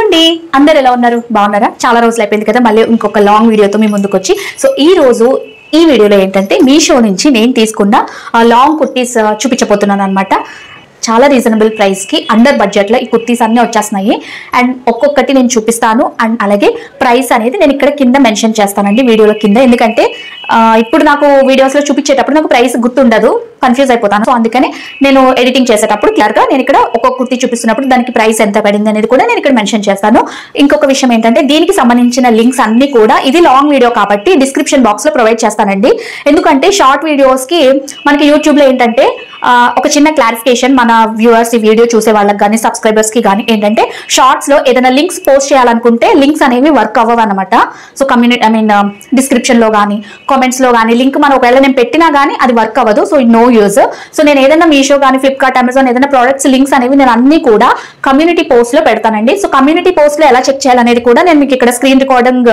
అండి, అందరు ఎలా ఉన్నారు? బాగున్నారా? చాలా రోజులు అయిపోయింది కదా, మళ్ళీ ఇంకొక లాంగ్ వీడియోతో మీ ముందుకు వచ్చి. సో ఈ రోజు ఈ వీడియోలో ఏంటంటే మీషో నుంచి నేను తీసుకున్న లాంగ్ కుర్తీస్ చూపించబోతున్నాను అనమాట. చాలా రీజనబుల్ ప్రైస్ కి అండర్ బడ్జెట్ లో ఈ కుర్తీస్ అన్ని వచ్చేస్తున్నాయి. అండ్ ఒక్కొక్కటి నేను చూపిస్తాను. అండ్ అలాగే ప్రైస్ అనేది నేను ఇక్కడ కింద మెన్షన్ చేస్తానండి వీడియోలో కింద. ఎందుకంటే ఇప్పుడు నాకు వీడియోస్ లో చూపించేటప్పుడు నాకు ప్రైస్ గుర్తుండదు, కన్ఫ్యూజ్ అయిపోతాను. సో అందుకని నేను ఎడిటింగ్ చేసేటప్పుడు క్లియర్ గా నేను ఇక్కడ ఒక్కొక్క కుర్తీ చూపిస్తున్నప్పుడు దానికి ప్రైస్ ఎంత పడింది అనేది కూడా నేను ఇక్కడ మెన్షన్ చేస్తాను. ఇంకొక విషయం ఏంటంటే దీనికి సంబంధించిన లింక్స్ అన్ని కూడా, ఇది లాంగ్ వీడియో కాబట్టి డిస్క్రిప్షన్ బాక్స్ లో ప్రొవైడ్ చేస్తానండి. ఎందుకంటే షార్ట్ వీడియోస్ కి మనకి యూట్యూబ్ లో ఏంటంటే ఒక చిన్న క్లారిఫికేషన్, మన వ్యూవర్స్ ఈ వీడియో చూసే వాళ్ళకి కానీ సబ్స్క్రైబర్స్ కి కానీ ఏంటంటే షార్ట్స్ లో ఏదైనా లింక్స్ పోస్ట్ చేయాలనుకుంటే లింక్స్ అనేవి వర్క్ అవ్వవు అనమాట. సో డిస్క్రిప్షన్ లో కానీ కామెంట్స్ లో కానీ లింక్ మనం ఒకవేళ నేను పెట్టినా కానీ అది వర్క్ అవ్వదు. So no use. సో నేను ఏదైనా మీషో కానీ ఫ్లిప్కార్ట్, అమెజాన్ ఏదైనా ప్రొడక్ట్స్ లింక్స్ అనేవి నేను అన్ని కూడా కమ్యూనిటీ పోస్ట్ లో పెడతానండి. సో కమ్యూనిటీ పోస్ట్ లో ఎలా చెక్ చేయాలనేది కూడా నేను మీకు ఇక్కడ స్క్రీన్ రికార్డింగ్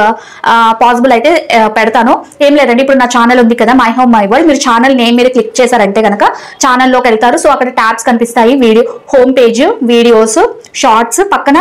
పాసిబుల్ అయితే పెడతాను. ఏం లేదండి, ఇప్పుడు నా ఛానల్ ఉంది కదా, మై హోమ్ మై వరల్డ్. మీరు ఛానల్ నేమ్ మీద క్లిక్ చేశారంటే కనుక ఛానల్లోకి వెళ్తారు. సో అక్కడ ట్యాబ్స్ కనిపిస్తాయి, video home page, videos, shorts, పక్కన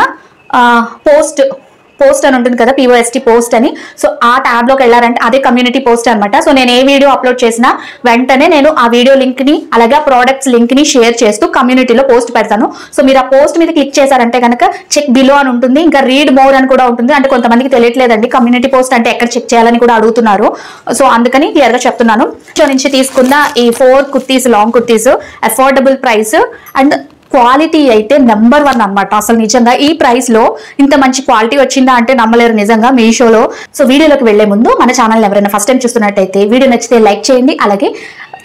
పోస్ట్ అని ఉంటుంది కదా, POST పోస్ట్ అని. సో ఆ ట్యాబ్ లోకి వెళ్ళారంటే అదే కమ్యూనిటీ పోస్ట్ అనమాట. సో నేను ఏ వీడియో అప్లోడ్ చేసినా వెంటనే నేను ఆ వీడియో లింక్ ని అలాగే ప్రోడక్ట్స్ లింక్ ని షేర్ చేస్తూ కమ్యూనిటీలో పోస్ట్ పెడతాను. సో మీరు ఆ పోస్ట్ మీద క్లిక్ చేశారంటే కనుక చెక్ బిలో అని ఉంటుంది, ఇంకా రీడ్ మోర్ అని కూడా ఉంటుంది. అంటే కొంతమందికి తెలియట్లేదండి కమ్యూనిటీ పోస్ట్ అంటే ఎక్కడ చెక్ చేయాలని కూడా అడుగుతున్నారు. సో అందుకని క్లియర్ గా చెప్తున్నాను. సో నుంచి తీసుకున్న ఈ 4 kurtis, long kurtis, affordable price and quality అయితే నెంబర్ 1 అనమాట. అసలు నిజంగా ఈ ప్రైస్ లో ఇంత మంచి క్వాలిటీ వచ్చిందా అంటే నమ్మలేరు నిజంగా మీషోలో. సో వీడియోలోకి వెళ్లే ముందు మన ఛానల్ ఎవరైనా ఫస్ట్ టైం చూస్తున్నట్టయితే వీడియో నచ్చితే లైక్ చేయండి. అలాగే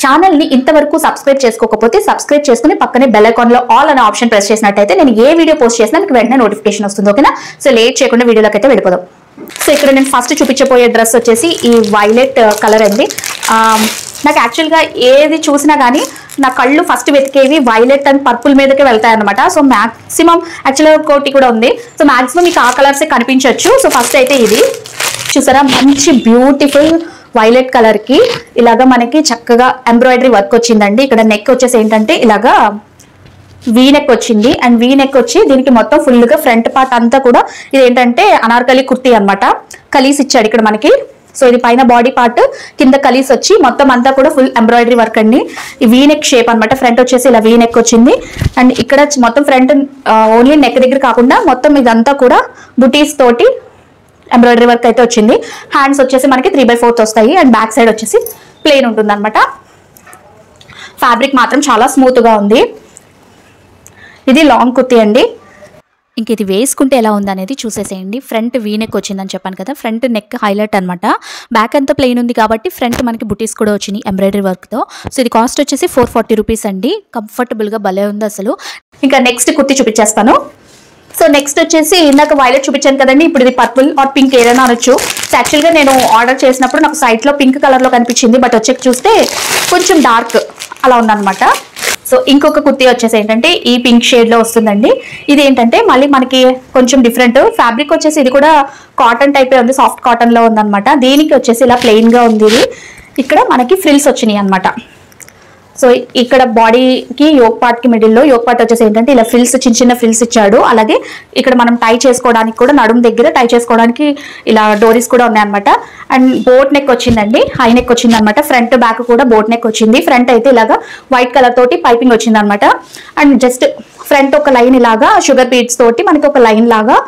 ఛానల్ ని ఇంతవరకు సబ్స్క్రైబ్ చేసుకోకపోతే సబ్స్క్రైబ్ చేసుకుని పక్కనే బెల్ ఐకాన్ లో ఆల్ అనే ఆప్షన్ ప్రెస్ చేసినట్టయితే నేను ఏ వీడియో పోస్ట్ చేసినా మీకు వెంటనే నోటిఫికేషన్ వస్తుంది. ఓకేనా? సో లేట్ చేయకుండా వీడియోలోకి అయితే వెళ్ళిపోదాం. సో ఇక్కడ నేను ఫస్ట్ చూపించబోయే డ్రెస్ వచ్చేసి ఈ వైలెట్ కలర్ అండి. నాకు యాక్చువల్గా ఏది చూసినా కానీ నా కళ్ళు ఫస్ట్ వెతికేవి వైలెట్ అండ్ పర్పుల్ మీదకే వెళ్తాయి అనమాట. సో మ్యాక్సిమం యాక్చువల్గా కోటి కూడా ఉంది. సో మ్యాక్సిమం మీకు ఆ కలర్సే కనిపించవచ్చు. సో ఫస్ట్ అయితే ఇది చూసారా, మంచి బ్యూటిఫుల్ వైలెట్ కలర్ కి ఇలాగా మనకి చక్కగా ఎంబ్రాయిడరీ వర్క్ వచ్చిందండి. ఇక్కడ నెక్ వచ్చేసి ఏంటంటే ఇలాగా వీ నెక్ వచ్చింది. అండ్ వీ నెక్ వచ్చి దీనికి మొత్తం ఫుల్ గా ఫ్రంట్ పార్ట్ అంతా కూడా ఇది ఏంటంటే అనార్కలి కుర్తీ అనమాట. కలీస్ ఇచ్చాడు ఇక్కడ మనకి. సో ఇది పైన బాడీ పార్ట్, కింద కలీస్ వచ్చి మొత్తం అంతా కూడా ఫుల్ ఎంబ్రాయిడరీ వర్క్ అండి. ఈ వీ నెక్ షేప్ అనమాట. ఫ్రంట్ వచ్చేసి ఇలా వీ నెక్ వచ్చింది. అండ్ ఇక్కడ మొత్తం ఫ్రంట్ ఓన్లీ నెక్ దగ్గర కాకుండా మొత్తం ఇదంతా కూడా బుటీస్ తోటి ఎంబ్రాయిడరీ వర్క్ అయితే వచ్చింది. హ్యాండ్స్ వచ్చేసి మనకి 3/4 వస్తాయి. అండ్ బ్యాక్ సైడ్ వచ్చేసి ప్లెయిన్ ఉంటుంది అనమాట. ఫ్యాబ్రిక్ మాత్రం చాలా స్మూత్ గా ఉంది. ఇది లాంగ్ కుర్తీ అండి. ఇంక ఇది వేసుకుంటే ఎలా ఉందనేది చూసేసేయండి. ఫ్రంట్ వీ నెక్ వచ్చిందని చెప్పాను కదా, ఫ్రంట్ నెక్ హైలైట్ అనమాట. బ్యాక్ అంతా ప్లెయిన్ ఉంది కాబట్టి ఫ్రంట్ మనకి బుటీస్ కూడా వచ్చినాయి ఎంబ్రాయిడరీ వర్క్తో. సో ఇది కాస్ట్ వచ్చేసి 440 రూపీస్ అండి. కంఫర్టబుల్గా భలే ఉంది అసలు. ఇంకా నెక్స్ట్ కుర్తీ చూపించేస్తాను. సో నెక్స్ట్ వచ్చేసి ఇందాక వైలెట్ చూపించాను కదండి, ఇప్పుడు ఇది పర్పుల్ ఆర్ పింక్ ఏదైనా అనొచ్చు. సో యాక్చువల్గా నేను ఆర్డర్ చేసినప్పుడు నాకు సైట్లో పింక్ కలర్లో కనిపించింది, బట్ వచ్చేకి చూస్తే కొంచెం డార్క్ అలా ఉందన్నమాట. సో ఇంకొక కుర్తీ వచ్చేసి ఏంటంటే ఈ పింక్ షేడ్ లో వస్తుందండి. ఇది ఏంటంటే మళ్ళీ మనకి కొంచెం డిఫరెంట్ ఫ్యాబ్రిక్ వచ్చేసి ఇది కూడా కాటన్ టైపే ఉంది, సాఫ్ట్ కాటన్ లో ఉందన్నమాట. దీనికి వచ్చేసి ఇలా ప్లెయిన్ గా ఉంది. ఇది ఇక్కడ మనకి ఫ్రిల్స్ వచ్చినాయి అనమాట. సో ఇక్కడ బాడీకి యోక్ పార్ట్ కి మిడిల్లో యోక్ పార్ట్ వచ్చేసి ఏంటంటే ఇలా ఫ్రిల్స్, చిన్న చిన్న ఫ్రిల్స్ ఇచ్చాడు. అలాగే ఇక్కడ మనం టై చేసుకోవడానికి కూడా నడుము దగ్గర టై చేసుకోవడానికి ఇలా డోరీస్ కూడా ఉన్నాయన్నమాట. అండ్ బోట్ నెక్ వచ్చిందండి, హై నెక్ వచ్చింది అనమాట. ఫ్రంట్ బ్యాక్ కూడా బోట్ నెక్ వచ్చింది. ఫ్రంట్ అయితే ఇలాగా వైట్ కలర్ తోటి పైపింగ్ వచ్చింది అనమాట. అండ్ జస్ట్ ఫ్రంట్ ఒక లైన్ ఇలాగా షుగర్ బీడ్స్ తోటి మనకి ఒక లైన్ లాగా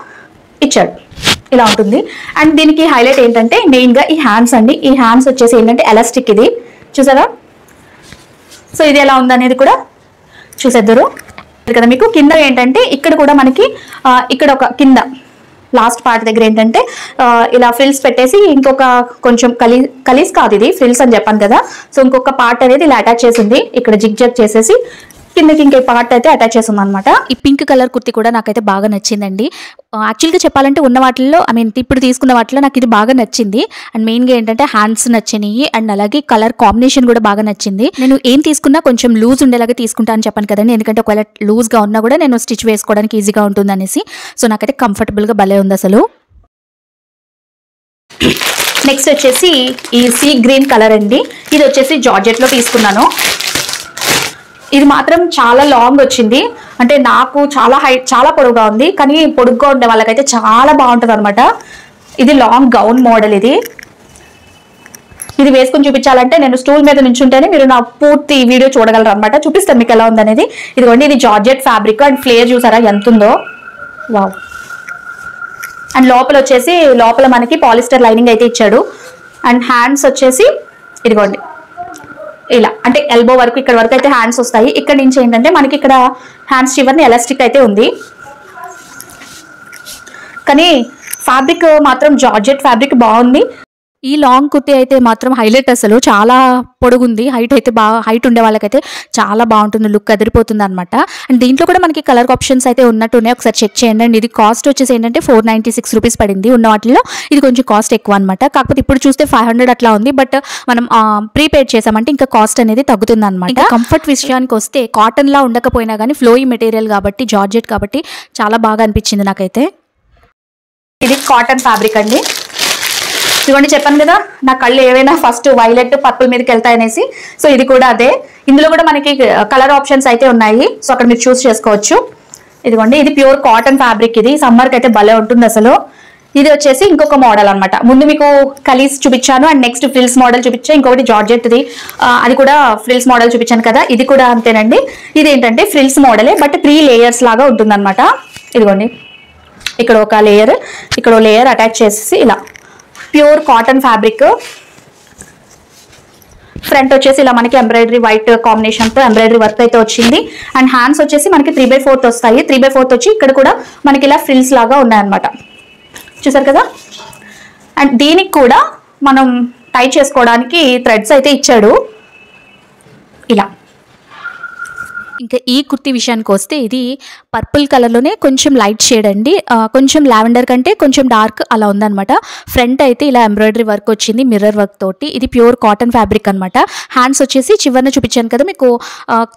ఇచ్చాడు, ఇలా ఉంటుంది. అండ్ దీనికి హైలైట్ ఏంటంటే మెయిన్ గా ఈ హ్యాండ్స్ అండి. ఈ హ్యాండ్స్ వచ్చేసి ఏంటంటే ఎలాస్టిక్, ఇది చూసారా. సో ఇది ఎలా ఉందనేది కూడా చూసేద్దరు కదా. మీకు కింద ఏంటంటే ఇక్కడ కూడా మనకి ఇక్కడ ఒక కింద లాస్ట్ పార్ట్ దగ్గర ఏంటంటే ఇలా ఫ్రిల్స్ పెట్టేసి ఇంకొక కొంచెం కలీస్ కాదు, ఇది ఫ్రిల్స్ అని చెప్పాను కదా. సో ఇంకొక పార్ట్ అనేది ఇలా అటాచ్ చేసింది. ఇక్కడ జిగ్ జగ్ చేసేసి కిందకి ఇంకే పార్ట్ అయితే అటాచ్ చేస్తుంది అనమాట. ఈ పింక్ కలర్ కుర్తి కూడా నాకైతే బాగా నచ్చిందండి. యాక్చువల్గా చెప్పాలంటే ఉన్న వాటిల్లో ఇప్పుడు తీసుకున్న వాటిలో నాకు ఇది బాగా నచ్చింది. అండ్ మెయిన్గా ఏంటంటే హ్యాండ్స్ నచ్చినాయి. అండ్ అలాగే కలర్ కాంబినేషన్ కూడా బాగా నచ్చింది. నేను ఏం తీసుకున్నా కొంచెం లూజ్ ఉండేలాగా తీసుకుంటా అని చెప్పాను కదండి, ఎందుకంటే ఒకవేళ లూజ్గా ఉన్నా కూడా నేను స్టిచ్ వేసుకోవడానికి ఈజీగా ఉంటుంది అనేసి. సో నాకైతే కంఫర్టబుల్గా భలే ఉంది అసలు. నెక్స్ట్ వచ్చేసి ఈ సీ గ్రీన్ కలర్ అండి. ఇది వచ్చేసి జార్జెట్లో తీసుకున్నాను. ఇది మాత్రం చాలా లాంగ్ వచ్చింది, అంటే నాకు చాలా హైట్ చాలా పొడుగుగా ఉంది, కానీ పొడుగ్గా ఉండే వాళ్ళకైతే చాలా బాగుంటుంది అనమాట. ఇది లాంగ్ గౌన్ మోడల్. ఇది వేసుకుని చూపించాలంటే నేను స్టూల్ మీద నుంచుంటేనే మీరు నా పూర్తి వీడియో చూడగలరు అనమాట. చూపిస్తాను మీకు ఎలా ఉందనేది. ఇదిగోండి, ఇది జార్జెట్ ఫ్యాబ్రిక్ అండ్ ఫ్లేర్ చూసారా ఎంత ఉందో, వావ్. అండ్ లోపల వచ్చేసి లోపల మనకి పాలిస్టర్ లైనింగ్ అయితే ఇచ్చాడు. అండ్ హ్యాండ్స్ వచ్చేసి ఇదిగోండి ఇలా, అంటే ఎల్బో వరకు ఇక్కడ వరకు అయితే హ్యాండ్స్ వస్తాయి. ఇక్కడ నుంచి ఏంటంటే మనకి ఇక్కడ హ్యాండ్స్ చివరిని ఎలాస్టిక్ అయితే ఉంది, కానీ ఫ్యాబ్రిక్ మాత్రం జార్జెట్ ఫ్యాబ్రిక్ బాగుంది. ఈ లాంగ్ కుర్తీ అయితే మాత్రం హైలైట్, అసలు చాలా పొడుగుంది. హైట్ అయితే బాగా, హైట్ ఉండే వాళ్ళకైతే చాలా బాగుంటుంది, లుక్ అదిరిపోతుంది అనమాట. అండ్ దీంట్లో కూడా మనకి కలర్ ఆప్షన్స్ అయితే ఉన్నట్టున్నాయి, ఒకసారి చెక్ చేయండి. అండ్ ఇది కాస్ట్ వచ్చేసి ఏంటంటే 496 రూపీస్ పడింది. ఉన్న వాటిలో ఇది కొంచెం కాస్ట్ ఎక్కువ అనమాట. కాకపోతే ఇప్పుడు చూస్తే 500 అట్లా ఉంది, బట్ మనం ప్రీపేడ్ చేసామంటే ఇంకా కాస్ట్ అనేది తగ్గుతుంది అనమాట. కంఫర్ట్ విషయానికి వస్తే కాటన్ లా ఉండకపోయినా కానీ ఫ్లోయి మెటీరియల్ కాబట్టి, జార్జెట్ కాబట్టి చాలా బాగా అనిపించింది నాకైతే. ఇది కాటన్ ఫ్యాబ్రిక్ అండి. ఇదిగోండి, చెప్పాను కదా నా కళ్ళు ఏవైనా ఫస్ట్ వైలెట్ పర్పుల్ మీదకి వెళ్తాయనేసి. సో ఇది కూడా అదే. ఇందులో కూడా మనకి కలర్ ఆప్షన్స్ అయితే ఉన్నాయి, సో అక్కడ మీరు చూస్ చేసుకోవచ్చు. ఇదిగోండి, ఇది ప్యూర్ కాటన్ ఫ్యాబ్రిక్. ఇది సమ్మర్కి అయితే భలే ఉంటుంది అసలు. ఇది వచ్చేసి ఇంకొక మోడల్ అనమాట. ముందు మీకు కలీస్ చూపించాను, అండ్ నెక్స్ట్ ఫ్రిల్స్ మోడల్ చూపించాను. ఇంకొకటి జార్జెట్ది, అది కూడా ఫ్రిల్స్ మోడల్ చూపించాను కదా, ఇది కూడా అంతేనండి. ఇది ఏంటంటే ఫ్రిల్స్ మోడలే, బట్ 3 లేయర్స్ లాగా ఉంటుంది అనమాట. ఇదిగోండి, ఇక్కడ ఒక లేయర్, ఇక్కడ ఒక లేయర్ అటాచ్ చేసేసి ఇలా ప్యూర్ కాటన్ ఫ్యాబ్రిక్. ఫ్రంట్ వచ్చేసి ఇలా మనకి ఎంబ్రాయిడరీ వైట్ కాంబినేషన్తో ఎంబ్రాయిడరీ వర్క్ అయితే వచ్చింది. అండ్ హ్యాండ్స్ వచ్చేసి మనకి 3/4 వస్తాయి. 3/4 వచ్చి ఇక్కడ కూడా మనకి ఇలా ఫ్రిల్స్ లాగా ఉన్నాయన్నమాట. చూసారు కదా. అండ్ దీనికి కూడా మనం టై చేసుకోవడానికి థ్రెడ్స్ అయితే ఇచ్చాడు ఇలా. ఇంకా ఈ కుర్తీ విషయానికి వస్తే ఇది పర్పుల్ కలర్లోనే కొంచెం లైట్ షేడ్ అండి, కొంచెం లావెండర్ కంటే కొంచెం డార్క్ అలా ఉందన్నమాట. ఫ్రంట్ అయితే ఇలా ఎంబ్రాయిడరీ వర్క్ వచ్చింది మిర్రర్ వర్క్ తోటి. ఇది ప్యూర్ కాటన్ ఫ్యాబ్రిక్ అనమాట. హ్యాండ్స్ వచ్చేసి చివరిన చూపించాను కదా మీకు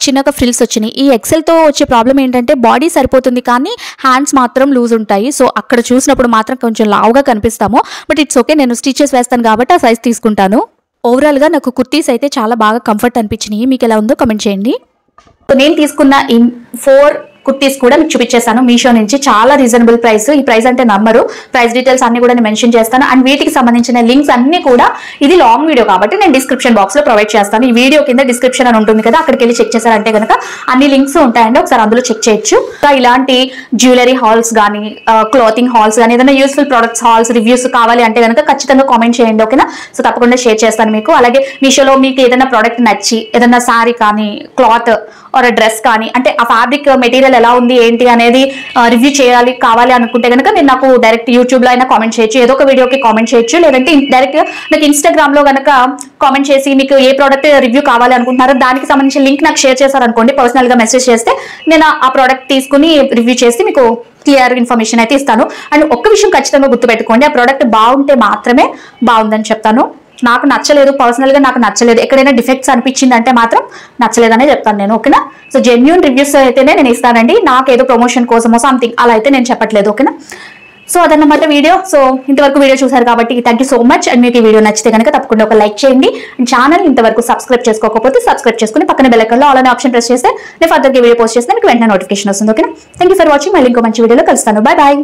చిన్నగా ఫ్రిల్స్ వచ్చినాయి. ఈ ఎక్సెల్తో వచ్చే ప్రాబ్లం ఏంటంటే బాడీ సరిపోతుంది కానీ హ్యాండ్స్ మాత్రం లూజ్ ఉంటాయి. సో అక్కడ చూసినప్పుడు మాత్రం కొంచెం లావుగా కనిపిస్తాము, బట్ ఇట్స్ ఓకే, నేను స్టిచెస్ వేస్తాను కాబట్టి ఆ సైజ్ తీసుకుంటాను. ఓవరాల్గా నాకు కుర్తీస్ అయితే చాలా బాగా కంఫర్ట్ అనిపించినాయి. మీకు ఎలా ఉందో కమెంట్ చేయండి. నేను తీసుకున్న 4 కుర్తీస్ కూడా మీకు చూపించేస్తాను మీషో నుంచి. చాలా రీజనబుల్ ప్రైస్. ఈ ప్రైస్ అంటే నమ్మరు. ప్రైస్ డీటెయిల్స్ అన్ని కూడా నేను మెన్షన్ చేస్తాను. అండ్ వీటికి సంబంధించిన లింక్స్ అన్ని కూడా, ఇది లాంగ్ వీడియో కాబట్టి నేను డిస్క్రిప్షన్ బాక్స్ లో ప్రొవైడ్ చేస్తాను. ఈ వీడియో కింద డిస్క్రిప్షన్ అని ఉంటుంది కదా, అక్కడికి వెళ్ళి చెక్ చేశారంటే కనుక అన్ని లింక్స్ ఉంటాయండి, ఒకసారి అందులో చెక్ చేయొచ్చు. ఇలాంటి జ్యువెలరీ హాల్స్ కానీ, క్లాతింగ్ హాల్స్ కానీ, ఏదైనా యూస్ఫుల్ ప్రొడక్ట్స్ హాల్స్ రివ్యూస్ కావాలి అంటే కనుక ఖచ్చితంగా కామెంట్ చేయండి, ఓకేనా. సో తప్పకుండా షేర్ చేస్తాను మీకు. అలాగే మీషోలో మీకు ఏదైనా ప్రోడక్ట్ నచ్చి, ఏదైనా శారీ కానీ, క్లాత్ ఆర్ డ్రెస్ కానీ, అంటే ఆ ఫ్యాబ్రిక్ మెటీరియల్ ఎలా ఉంది ఏంటి అనేది రివ్యూ చేయాలి కావాలి అనుకుంటే కనుక నేను నాకు డైరెక్ట్ యూట్యూబ్లో అయినా కామెంట్ చేయొచ్చు, ఏదో ఒక వీడియోకి కామెంట్ చేయొచ్చు, లేదంటే డైరెక్ట్ నాకు ఇన్స్టాగ్రామ్లో కనుక కామెంట్ చేసి మీకు ఏ ప్రోడక్ట్ రివ్యూ కావాలి అనుకుంటున్నారో దానికి సంబంధించిన లింక్ నాకు షేర్ చేశారనుకోండి, పర్సనల్గా మెసేజ్ చేస్తే నేను ఆ ప్రోడక్ట్ తీసుకుని రివ్యూ చేసి మీకు క్లియర్ ఇన్ఫర్మేషన్ అయితే ఇస్తాను. అండ్ ఒక్క విషయం ఖచ్చితంగా గుర్తుపెట్టుకోండి, ఆ ప్రోడక్ట్ బాగుంటే మాత్రమే బాగుందని చెప్తాను. నాకు నచ్చలేదు, పర్సనల్గా నాకు నచ్చలేదు, ఎక్కడైనా డిఫెక్ట్స్ అనిపించింది అంటే మాత్రం నచ్చలేదనే చెప్తాను నేను, ఓకేనా. సో జెన్యూన్ రివ్యూస్ అయితేనే నేను ఇస్తానండి, నాకు ఏదో ప్రమోషన్ కోసమో సంథింగ్ అలా అయితే నేను చెప్పట్లేదు, ఓకేనా. సో అదన్నమాట వీడియో. సో ఇంతవరకు వీడియో చూసారు కాబట్టి thank you so much. And మీకు ఈ వీడియో నచ్చితే కనుక తప్పకుండా ఒక లైక్ చేయండి. అండ్ ఛానల్ ఇంతవరకు సబ్స్క్రైబ్ చేసుకోకపోతే సబ్స్క్రైబ్ చేసుకుని పక్కన బెల్ ఐకాన్లో ఆల్ అనే ఆప్షన్ ప్రెస్ చేస్తే నేను ఫర్దర్గా వీడియో పోస్ట్ చేస్తే మీకు వెంటనే నోటిఫికేషన్ వస్తుంది, ఓకేనా. Thank you for watching. మళ్ళీ ఇంకో మంచి వీడియోలో కలుస్తాను. Bye bye.